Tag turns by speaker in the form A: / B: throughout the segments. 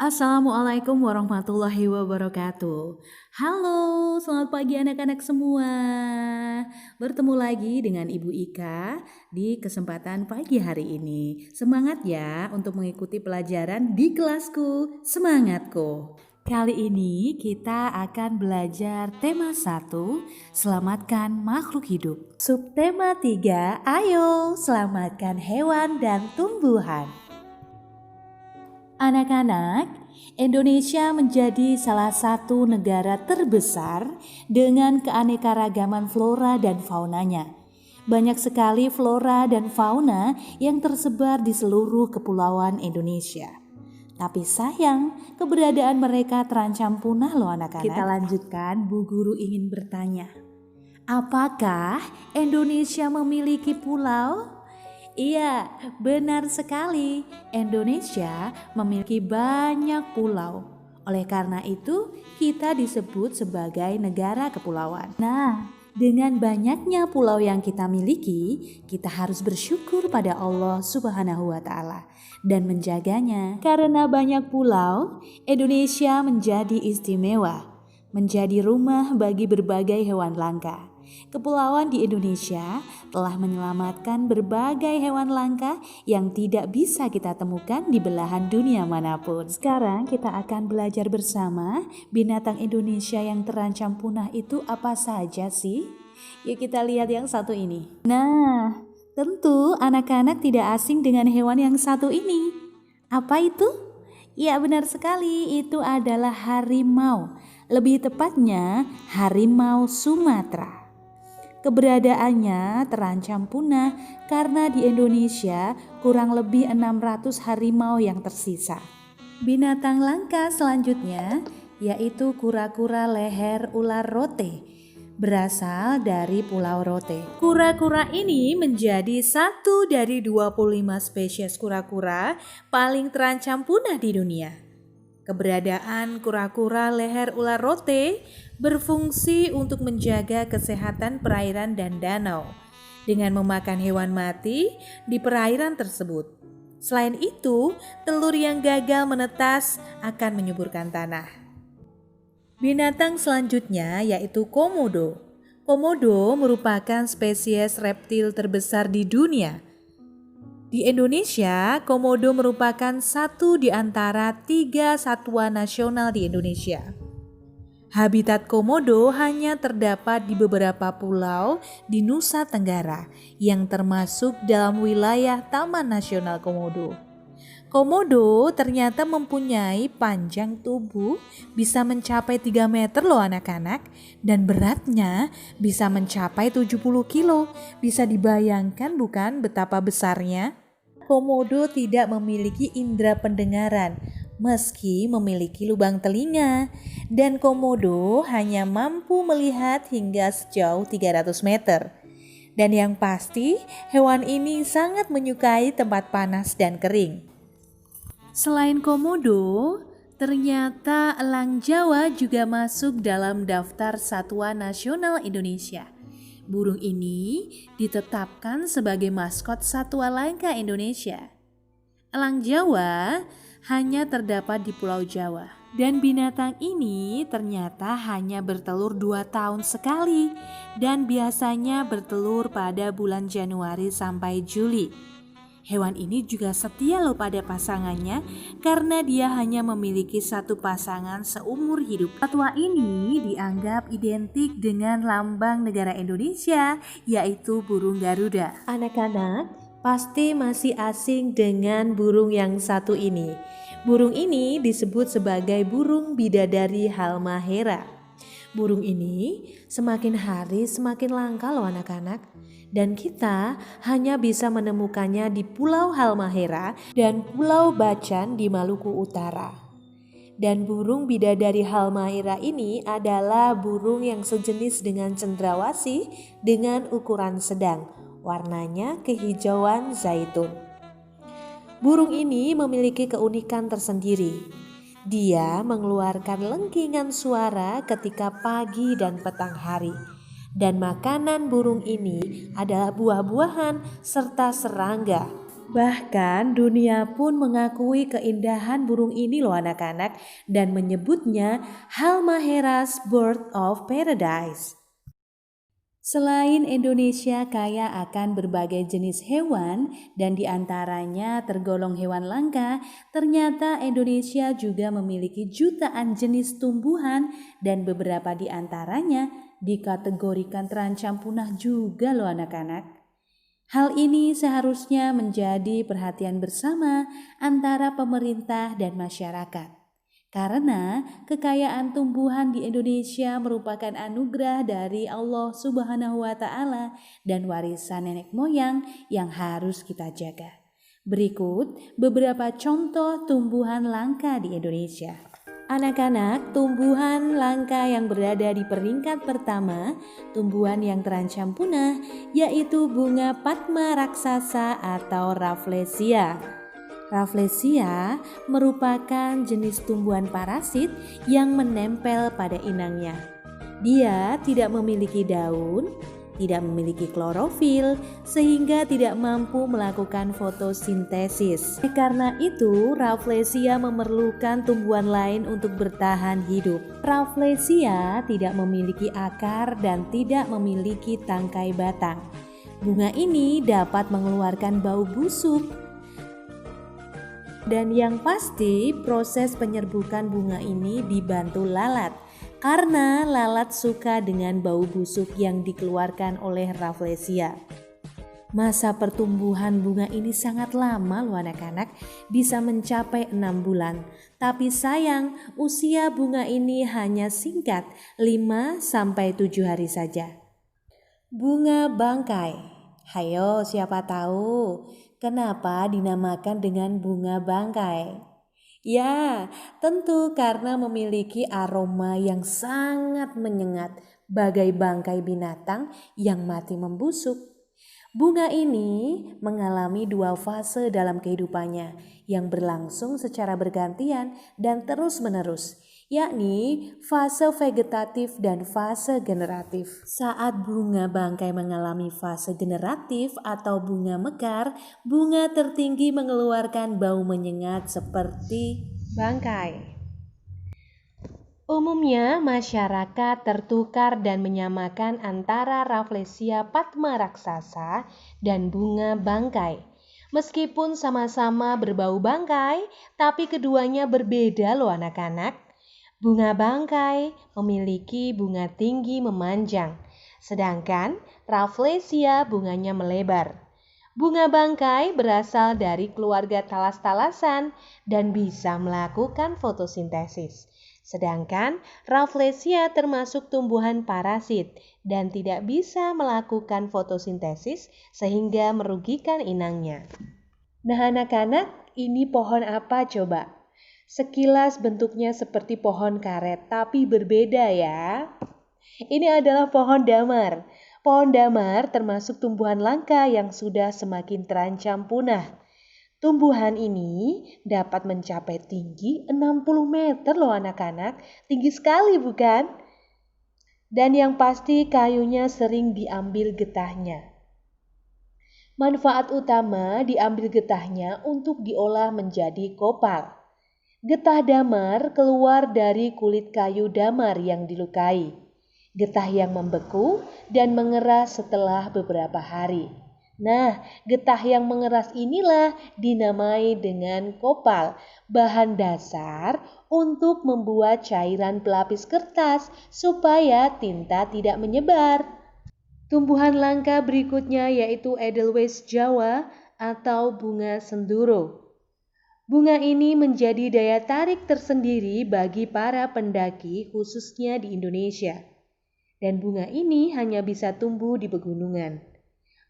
A: Assalamualaikum warahmatullahi wabarakatuh. Halo, selamat pagi anak-anak semua. Bertemu lagi dengan Ibu Ika di kesempatan pagi hari ini. Semangat ya untuk mengikuti pelajaran di kelasku. Semangatku. Kali ini kita akan belajar tema 1, selamatkan makhluk hidup. Subtema 3, ayo selamatkan hewan dan tumbuhan. Anak-anak, Indonesia menjadi salah satu negara terbesar dengan keanekaragaman flora dan faunanya. Banyak sekali flora dan fauna yang tersebar di seluruh kepulauan Indonesia. Tapi sayang, keberadaan mereka terancam punah loh anak-anak. Kita lanjutkan, Bu Guru ingin bertanya. Apakah Indonesia memiliki pulau? Iya, benar sekali. Indonesia memiliki banyak pulau. Oleh karena itu, kita disebut sebagai negara kepulauan. Nah, dengan banyaknya pulau yang kita miliki, kita harus bersyukur pada Allah Subhanahu wa Ta'ala dan menjaganya. Karena banyak pulau, Indonesia menjadi istimewa, menjadi rumah bagi berbagai hewan langka. Kepulauan di Indonesia telah menyelamatkan berbagai hewan langka yang tidak bisa kita temukan di belahan dunia manapun. Sekarang kita akan belajar bersama binatang Indonesia yang terancam punah itu apa saja sih? Yuk kita lihat yang satu ini. Nah, tentu anak-anak tidak asing dengan hewan yang satu ini. Apa itu? Ya benar sekali, itu adalah harimau. Lebih tepatnya harimau Sumatera. Keberadaannya terancam punah karena di Indonesia kurang lebih 600 harimau yang tersisa. Binatang langka selanjutnya yaitu kura-kura leher ular rote, berasal dari Pulau Rote. Kura-kura ini menjadi satu dari 25 spesies kura-kura paling terancam punah di dunia. Keberadaan kura-kura leher ular rote berfungsi untuk menjaga kesehatan perairan dan danau dengan memakan hewan mati di perairan tersebut. Selain itu, telur yang gagal menetas akan menyuburkan tanah. Binatang selanjutnya yaitu komodo. Komodo merupakan spesies reptil terbesar di dunia. Di Indonesia, komodo merupakan satu di antara 3 satwa nasional di Indonesia. Habitat komodo hanya terdapat di beberapa pulau di Nusa Tenggara yang termasuk dalam wilayah Taman Nasional Komodo. Komodo ternyata mempunyai panjang tubuh bisa mencapai 3 meter loh anak-anak, dan beratnya bisa mencapai 70 kilo. Bisa dibayangkan bukan betapa besarnya? Komodo tidak memiliki indera pendengaran meski memiliki lubang telinga, dan komodo hanya mampu melihat hingga sejauh 300 meter. Dan yang pasti, hewan ini sangat menyukai tempat panas dan kering. Selain komodo, ternyata elang Jawa juga masuk dalam daftar Satwa Nasional Indonesia. Burung ini ditetapkan sebagai maskot satwa langka Indonesia. Elang Jawa hanya terdapat di Pulau Jawa. Dan binatang ini ternyata hanya bertelur 2 tahun sekali dan biasanya bertelur pada bulan Januari sampai Juli. Hewan ini juga setia loh pada pasangannya karena dia hanya memiliki satu pasangan seumur hidup. Satwa ini dianggap identik dengan lambang negara Indonesia, yaitu burung Garuda. Anak-anak pasti masih asing dengan burung yang satu ini. Burung ini disebut sebagai burung bidadari halmahera. Burung ini semakin hari semakin langka loh anak-anak. Dan kita hanya bisa menemukannya di Pulau Halmahera dan Pulau Bacan di Maluku Utara. Dan burung bidadari halmahera ini adalah burung yang sejenis dengan cendrawasih dengan ukuran sedang. Warnanya kehijauan zaitun. Burung ini memiliki keunikan tersendiri. Dia mengeluarkan lengkingan suara ketika pagi dan petang hari. Dan makanan burung ini adalah buah-buahan serta serangga. Bahkan dunia pun mengakui keindahan burung ini loh anak-anak dan menyebutnya Halmahera's Bird of Paradise. Selain Indonesia kaya akan berbagai jenis hewan dan diantaranya tergolong hewan langka, ternyata Indonesia juga memiliki jutaan jenis tumbuhan dan beberapa diantaranya dikategorikan terancam punah juga loh anak-anak. Hal ini seharusnya menjadi perhatian bersama antara pemerintah dan masyarakat. Karena kekayaan tumbuhan di Indonesia merupakan anugerah dari Allah Subhanahu wa Ta'ala dan warisan nenek moyang yang harus kita jaga. Berikut beberapa contoh tumbuhan langka di Indonesia. Anak-anak, tumbuhan langka yang berada di peringkat pertama, tumbuhan yang terancam punah, yaitu bunga Padma raksasa atau Rafflesia. Rafflesia merupakan jenis tumbuhan parasit yang menempel pada inangnya. Dia tidak memiliki daun, tidak memiliki klorofil, sehingga tidak mampu melakukan fotosintesis. Karena itu, Rafflesia memerlukan tumbuhan lain untuk bertahan hidup. Rafflesia tidak memiliki akar dan tidak memiliki tangkai batang. Bunga ini dapat mengeluarkan bau busuk. Dan yang pasti, proses penyerbukan bunga ini dibantu lalat. Karena lalat suka dengan bau busuk yang dikeluarkan oleh Rafflesia. Masa pertumbuhan bunga ini sangat lama loh anak-anak, bisa mencapai 6 bulan. Tapi sayang, usia bunga ini hanya singkat 5-7 hari saja. Bunga bangkai. Hayo, siapa tahu kenapa dinamakan dengan bunga bangkai? Ya, tentu karena memiliki aroma yang sangat menyengat, bagai bangkai binatang yang mati membusuk. Bunga ini mengalami 2 fase dalam kehidupannya yang berlangsung secara bergantian dan terus-menerus, yakni fase vegetatif dan fase generatif. Saat bunga bangkai mengalami fase generatif atau bunga mekar, bunga tertinggi mengeluarkan bau menyengat seperti bangkai. Umumnya masyarakat tertukar dan menyamakan antara Rafflesia Padma raksasa dan bunga bangkai. Meskipun sama-sama berbau bangkai, tapi keduanya berbeda loh anak-anak. Bunga bangkai memiliki bunga tinggi memanjang, sedangkan Rafflesia bunganya melebar. Bunga bangkai berasal dari keluarga talas-talasan dan bisa melakukan fotosintesis. Sedangkan Rafflesia termasuk tumbuhan parasit dan tidak bisa melakukan fotosintesis sehingga merugikan inangnya. Nah anak-anak, ini pohon apa coba? Sekilas bentuknya seperti pohon karet tapi berbeda ya. Ini adalah pohon damar. Pohon damar termasuk tumbuhan langka yang sudah semakin terancam punah. Tumbuhan ini dapat mencapai tinggi 60 meter loh anak-anak. Tinggi sekali bukan? Dan yang pasti kayunya sering diambil getahnya. Manfaat utama diambil getahnya untuk diolah menjadi kopal. Getah damar keluar dari kulit kayu damar yang dilukai. Getah yang membeku dan mengeras setelah beberapa hari. Nah, getah yang mengeras inilah dinamai dengan kopal, bahan dasar untuk membuat cairan pelapis kertas supaya tinta tidak menyebar. Tumbuhan langka berikutnya yaitu Edelweiss Jawa atau bunga senduro. Bunga ini menjadi daya tarik tersendiri bagi para pendaki khususnya di Indonesia. Dan bunga ini hanya bisa tumbuh di pegunungan.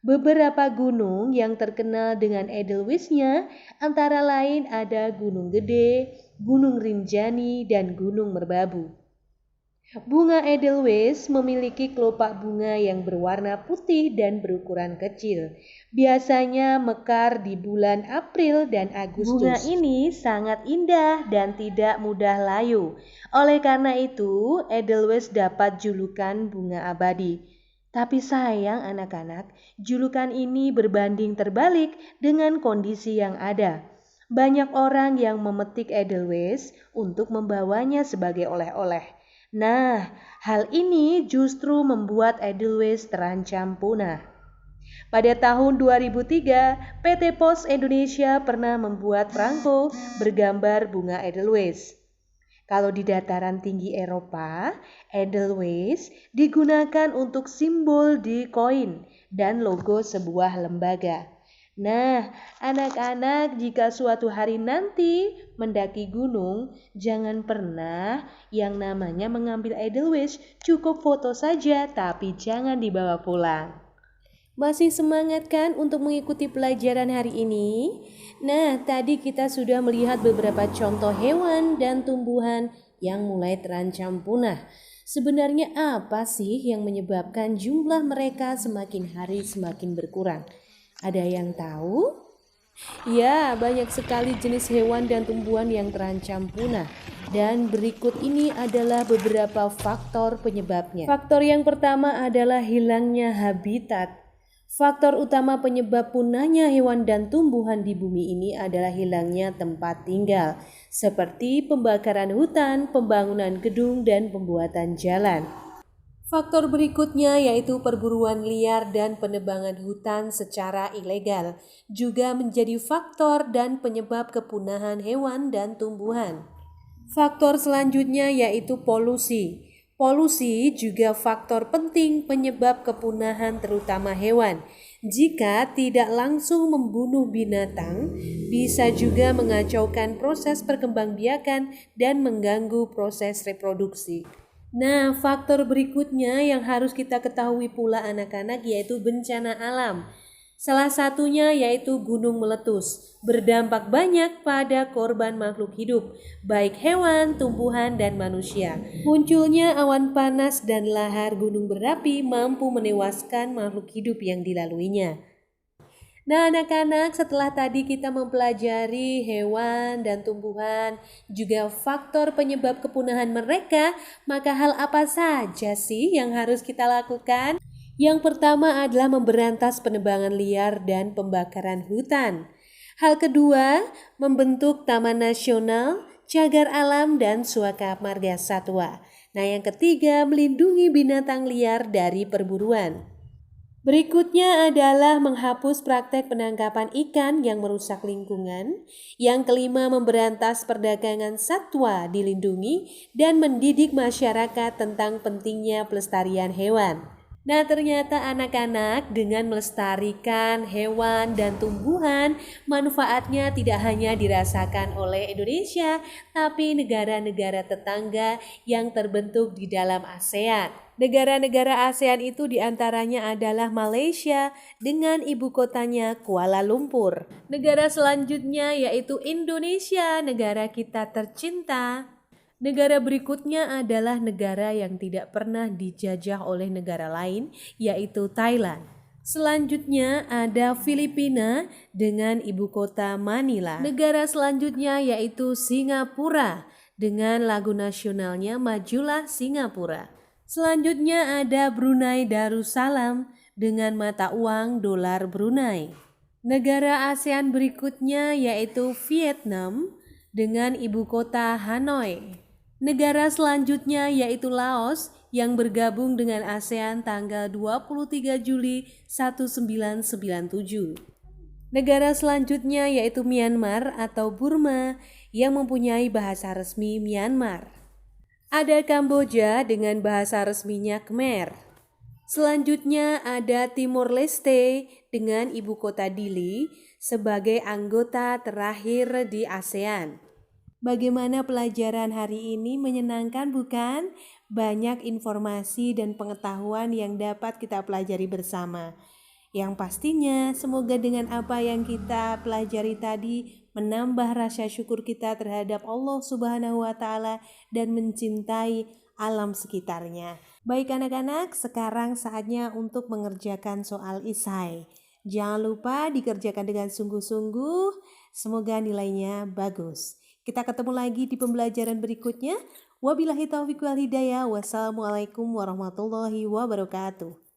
A: Beberapa gunung yang terkenal dengan Edelweiss-nya antara lain ada Gunung Gede, Gunung Rinjani, dan Gunung Merbabu. Bunga Edelweiss memiliki kelopak bunga yang berwarna putih dan berukuran kecil. Biasanya mekar di bulan April dan Agustus. Bunga ini sangat indah dan tidak mudah layu. Oleh karena itu, Edelweiss dapat julukan bunga abadi.
B: Tapi sayang anak-anak, julukan ini berbanding terbalik dengan kondisi yang ada. Banyak orang yang memetik Edelweiss untuk membawanya sebagai oleh-oleh. Nah, hal ini justru membuat Edelweiss terancam punah. Pada tahun 2003, PT Pos Indonesia pernah membuat perangko bergambar bunga Edelweiss. Kalau di dataran tinggi Eropa, Edelweiss digunakan untuk simbol di koin dan logo sebuah lembaga. Nah, anak-anak jika suatu hari nanti mendaki gunung, jangan pernah yang namanya mengambil Edelweiss, cukup foto saja tapi jangan dibawa pulang.
C: Masih semangat kan untuk mengikuti pelajaran hari ini? Nah, tadi kita sudah melihat beberapa contoh hewan dan tumbuhan yang mulai terancam punah. Sebenarnya apa sih yang menyebabkan jumlah mereka semakin hari semakin berkurang? Ada yang tahu? Ya, banyak sekali jenis hewan dan tumbuhan yang terancam punah. Dan berikut ini adalah beberapa faktor penyebabnya. Faktor yang pertama adalah hilangnya habitat. Faktor utama penyebab punahnya hewan dan tumbuhan di bumi ini adalah hilangnya tempat tinggal, seperti pembakaran hutan, pembangunan gedung, dan pembuatan jalan. Faktor berikutnya yaitu perburuan liar dan penebangan hutan secara ilegal juga menjadi faktor dan penyebab kepunahan hewan dan tumbuhan. Faktor selanjutnya yaitu polusi. Polusi juga faktor penting penyebab kepunahan terutama hewan. Jika tidak langsung membunuh binatang, bisa juga mengacaukan proses perkembangbiakan dan mengganggu proses reproduksi. Nah, faktor berikutnya yang harus kita ketahui pula anak-anak yaitu bencana alam. Salah satunya yaitu gunung meletus, berdampak banyak pada korban makhluk hidup, baik hewan, tumbuhan, dan manusia. Munculnya awan panas dan lahar gunung berapi mampu menewaskan makhluk hidup yang dilaluinya. Nah, anak-anak, setelah tadi kita mempelajari hewan dan tumbuhan, juga faktor penyebab kepunahan mereka, maka hal apa saja sih yang harus kita lakukan? Yang pertama adalah memberantas penebangan liar dan pembakaran hutan. Hal kedua, membentuk taman nasional, cagar alam, dan suaka marga satwa. Nah, yang ketiga, melindungi binatang liar dari perburuan. Berikutnya adalah menghapus praktek penangkapan ikan yang merusak lingkungan. Yang kelima, memberantas perdagangan satwa dilindungi dan mendidik masyarakat tentang pentingnya pelestarian hewan. Nah, ternyata anak-anak dengan melestarikan hewan dan tumbuhan, manfaatnya tidak hanya dirasakan oleh Indonesia, tapi negara-negara tetangga yang terbentuk di dalam ASEAN. Negara-negara ASEAN itu diantaranya adalah Malaysia dengan ibu kotanya Kuala Lumpur. Negara selanjutnya yaitu Indonesia, negara kita tercinta. Negara berikutnya adalah negara yang tidak pernah dijajah oleh negara lain, yaitu Thailand. Selanjutnya ada Filipina dengan ibu kota Manila. Negara selanjutnya yaitu Singapura dengan lagu nasionalnya Majulah Singapura. Selanjutnya ada Brunei Darussalam dengan mata uang dolar Brunei. Negara ASEAN berikutnya yaitu Vietnam dengan ibu kota Hanoi. Negara selanjutnya yaitu Laos yang bergabung dengan ASEAN tanggal 23 Juli 1997. Negara selanjutnya yaitu Myanmar atau Burma yang mempunyai bahasa resmi Myanmar. Ada Kamboja dengan bahasa resminya Khmer. Selanjutnya ada Timor Leste dengan ibu kota Dili sebagai anggota terakhir di ASEAN. Bagaimana pelajaran hari ini, menyenangkan bukan? Banyak informasi dan pengetahuan yang dapat kita pelajari bersama. Yang pastinya semoga dengan apa yang kita pelajari tadi menambah rasa syukur kita terhadap Allah Subhanahu wa Ta'ala dan mencintai alam sekitarnya. Baik anak-anak, sekarang saatnya untuk mengerjakan soal isai. Jangan lupa dikerjakan dengan sungguh-sungguh, semoga nilainya bagus. Kita ketemu lagi di pembelajaran berikutnya. Wabillahi taufiq wal hidayah. Wassalamualaikum warahmatullahi wabarakatuh.